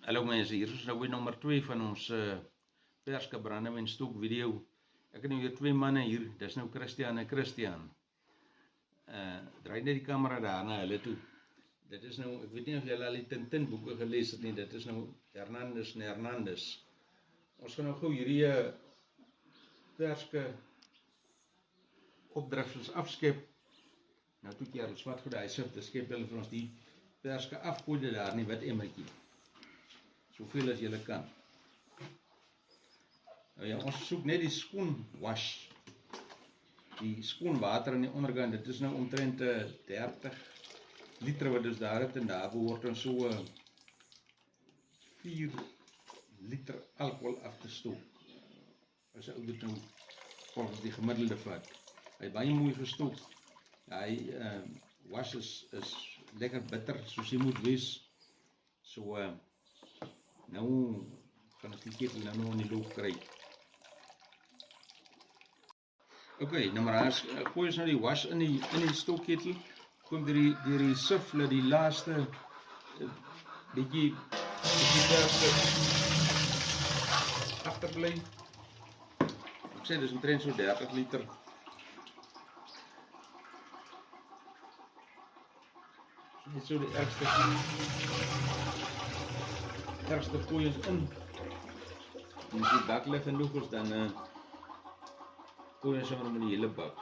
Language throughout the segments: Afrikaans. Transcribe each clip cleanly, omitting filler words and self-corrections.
Hallo mense, hier is nou weer nommer 2 van ons perske brandewyn stook video. Ek het nou hier 2 manne hier, dis nou Christian en Christian. Draai net die kamera daar na hulle toe. Dit is nou, ek weet nie of julle al die Tintin boeke gelees het nie, dit is nou Hernandez en Hernandez. Ons gaan nou gou hierdie perske opdrifsels afskep. Nou toe kerels, wat goed hy sif, dis skep hulle vir ons die perske afkoelde daar in die wit emmertjie. Soveel as julle kan. Nou ja, ons soek net die skoon wash. Die skoon water aan die onderkant, dit is nou omtrent 30 liter wat ons daar het en daar behoort ons so 4 liter alcohol af te stook. As ou dit nou volgens die gemiddelde vat. Hy baie mooi gestook. Hy wash is lekker bitter soos hy moet wees. So nou gaan ek die ketel nou in die loop kry. Ok, nou maar gooi ons nou die wash in die stookketel. Gooi deur die sif, laat die laaste bietjie perske agterbly. Ek sê dis omtrent so 30 liter. Net so die ergste gooi ons in. En as die bak lig genoeg is, dan gooi ons sommer met die hele bak.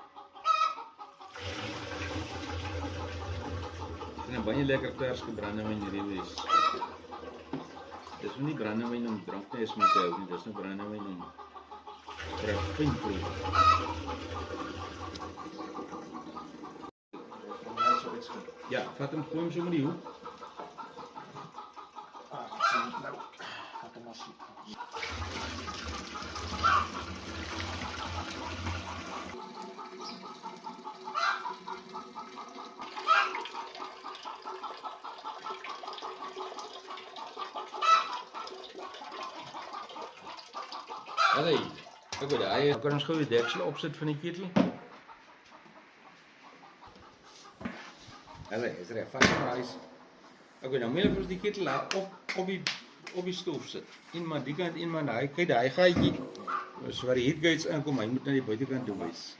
Dit is nou baie lekker perske brandewyn hierdie wees. Dis nie brandewyn om dranknes mee te hou nie, dis nou brandewyn om vir 'n fyn proe. Ja, vat hem, gooi hem so met die hoek. Allee, ek weet hy kan ons gou die deksel opsit van die ketel. Allee, is reg, vat maar hy. Ek weet nou meer vir ons die ketel op die stoof sit. Een maar die kant, een maar daai. Kyk daai gaatjie. Dis waar die heatgates inkom, hy moet na die buitekant toe wys.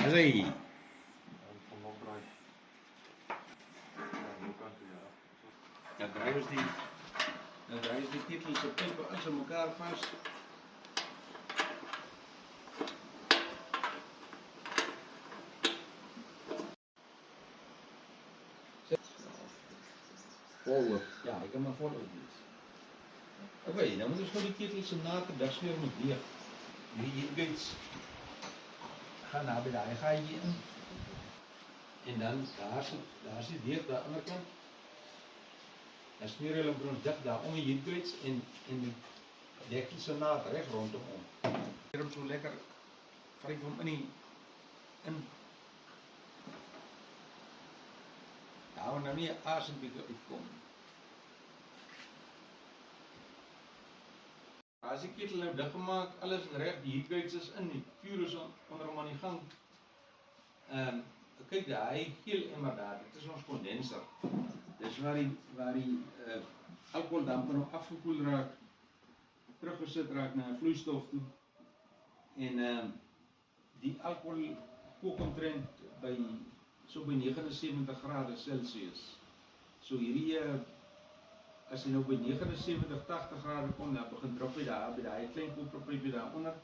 Allee. Dan draai ons die ketel se pype as aan mekaar vas. Vol, ja, ek kan maar vol wees. Ok, nou moet ons gou die ketel se naterdasweer moet leeg. Die heatgates gaan na by daai gaatjie in. En dan daar is die deeg daar aan die kant. Dan smeer hulle vir ons dik daar om die heatgates en die dekkie se naad reg rondom om. Hier om so lekker vryf hom in. Nou nou nie 'n asembieker uitkom. As die ketel nou dig gemaak, alles is reg, die heatgates is in, die vuur is onder hom aan die gang. Kyk daai geel emmer daar, dit is ons kondenser. Dis waar die alkoholdampe nog afgekoel raak, teruggesit raak na 'n vloeistof toe. En die alkohol kook omtrent by 79 grade Celsius. So hierdie as jy nou by 79, 80 grade kom, dan begin drop jy daar by daai klein koperpypie daaronder.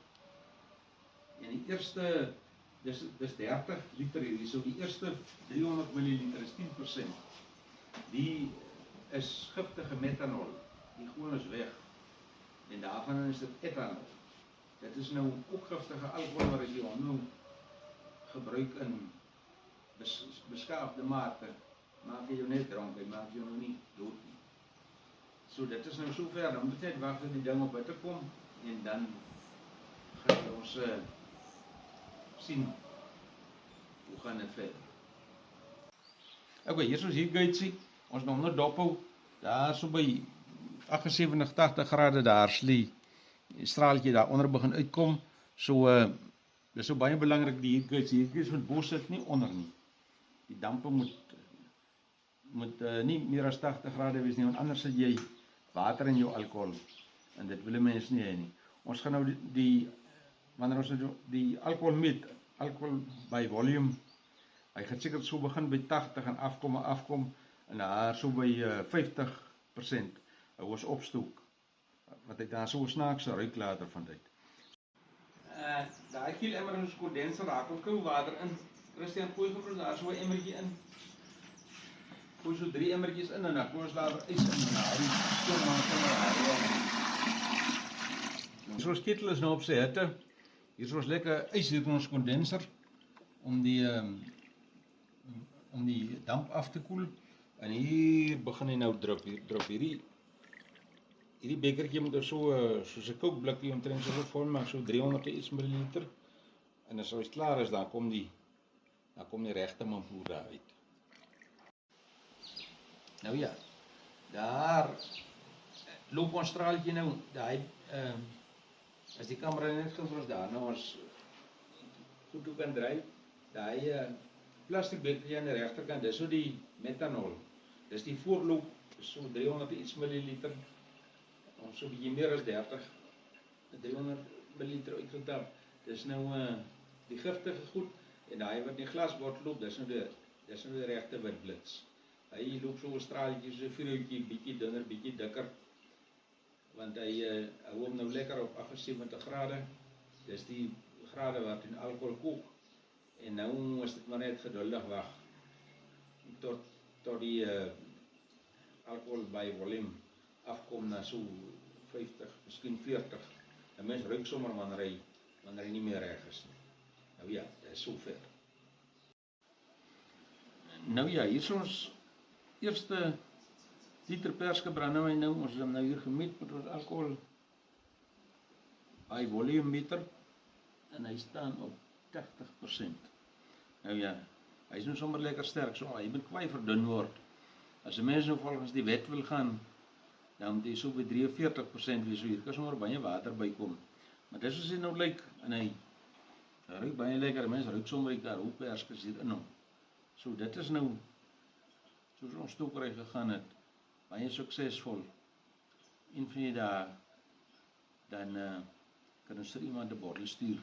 En die eerste dis 30 liter hierdie, so die eerste 300 ml is 10%. Die is giftige metanol, die gewoon is weg. En daarvan is dit ethanol. Dit is nou ook giftige alkohol wat jy nou gebruik in beskaafde mate. Maak jy jou net dronk, hy maak jou nou nie dood nie. So dit is nou so ver, dan moet net wag dat die ding op buite kom en dan gaan ons sien hoe gaan dit verder. Ok, hier is ons heatgatesie, ons nog net dophou, daar so by 78, 80 grade daar slie straaltjie daar onder begin uitkom, so dis so baie belangrik die heatgates moet bo sit nie onder nie. Die dampe moet moet nie meer as 80 grade wees nie, want anders het jy water in jou alkohol, en dit wil 'n mens nie hê nie. Ons gaan nou wanneer ons die alkohol meet, alkohol by volume, hy gaan seker so begin by 80 en afkom, en daar so by 50%, hou ons opstook, want hy daar so 'n snaakse ruik later van dit. Daai kiel emmer in ons kondenser raak ook koue water in. Christian, gooi vir ons daar so 'n emmertjie in. Gooi so 3 emmertjies in en dan gooi ons daar ys in en daai stoom maar so ons ketel is nou op sy hitte. Hier is ons lekker ys hier in ons kondenser om die damp af te koel. En hier begin hy nou drup hierdie bekertjie moet soos 'n kookblikkie omtrent so vol maak, so 300 ml. En as hy klaar is, dan kom die regte mampoer daar uit. Nou ja, daar loop ons straaltjie nou, as die kamera net vir ons daar, nou ons goed ook kan draai, daai plastic bekertjie aan die regterkant, dis so die methanol, dis die voorloop, so 300 ml, ons so bietjie meer as 300 ml uitgetap, dis nou die giftige goed, en daai wat in die glasbottel loop, dis nou die regte wit blits. Hy loop so 'n straaltjie, so 'n vuurtjie, bietjie dunner, bietjie dikker, want hy hou hom nou lekker op 78 grade, dis die grade wat in alkohol kook, en nou is dit maar net geduldig wag, tot die alkohol by volume afkom na so 50, miskien 40, en mens ruik sommer wanneer hy nie meer reg is nie. Nou ja, dit is so ver. Nou ja, hier is ons eerste liter perske brandewyn nou, ons het hom nou hier gemeet met ons alkohol by volume meter, en hy staan op 80%. Nou ja, hy is nou sommer lekker sterk, so hy moet kwai verdun word. As 'n mens nou volgens die wet wil gaan, dan moet hy so by 43% wees, so hier kan sommer baie water bykom. Maar dis soos hy nou lyk, en hy ruik baie lekker, mense ruik sommer die karoo perskes hier in hom. So dit is nou, soos ons stokery gegaan het, baie suksesvol. En van die dae, dan kan ons vir iemand 'n bottel stuur.